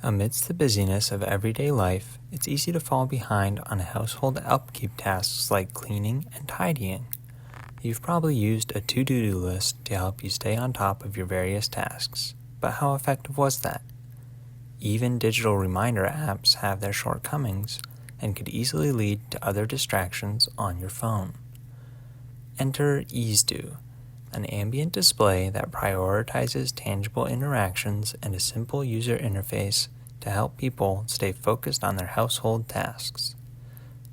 Amidst the busyness of everyday life, it's easy to fall behind on household upkeep tasks like cleaning and tidying. You've probably used a to-do list to help you stay on top of your various tasks, but how effective was that? Even digital reminder apps have their shortcomings and could easily lead to other distractions on your phone. Enter EaseDo, an ambient display that prioritizes tangible interactions and a simple user interface to help people stay focused on their household tasks.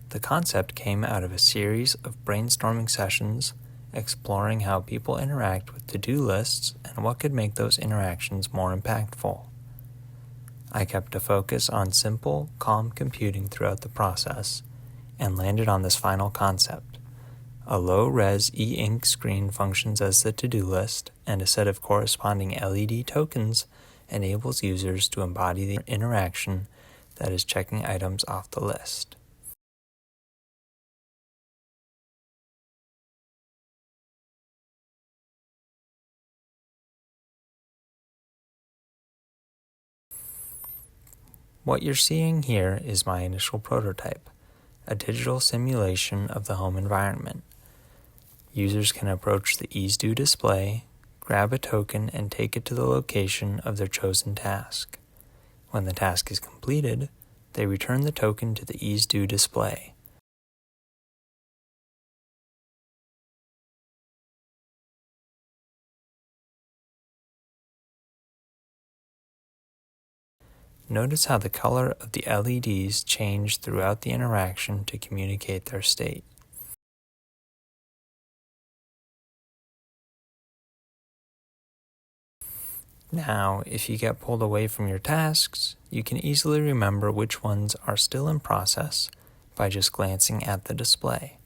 The concept came out of a series of brainstorming sessions exploring how people interact with to-do lists and what could make those interactions more impactful. I kept a focus on simple, calm computing throughout the process and landed on this final concept. A low-res e-ink screen functions as the to-do list, and a set of corresponding LED tokens enables users to embody the interaction that is checking items off the list. What you're seeing here is my initial prototype, a digital simulation of the home environment. Users can approach the EaseDo display, grab a token, and take it to the location of their chosen task. When the task is completed, they return the token to the EaseDo display. Notice how the color of the LEDs change throughout the interaction to communicate their state. Now, if you get pulled away from your tasks, you can easily remember which ones are still in process by just glancing at the display.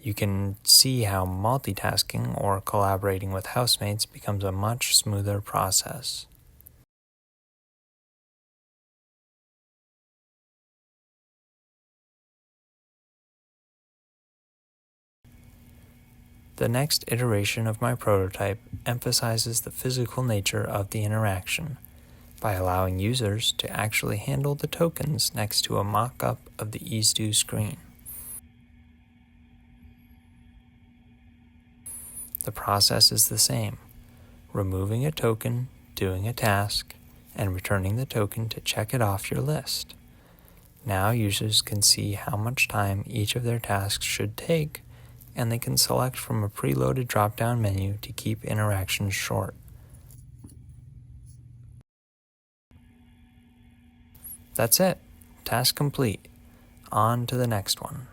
You can see how multitasking or collaborating with housemates becomes a much smoother process. The next iteration of my prototype emphasizes the physical nature of the interaction by allowing users to actually handle the tokens next to a mock-up of the EaseDo screen. The process is the same: removing a token, doing a task, and returning the token to check it off your list. Now users can see how much time each of their tasks should take, and they can select from a preloaded drop-down menu to keep interactions short. That's it. Task complete. On to the next one.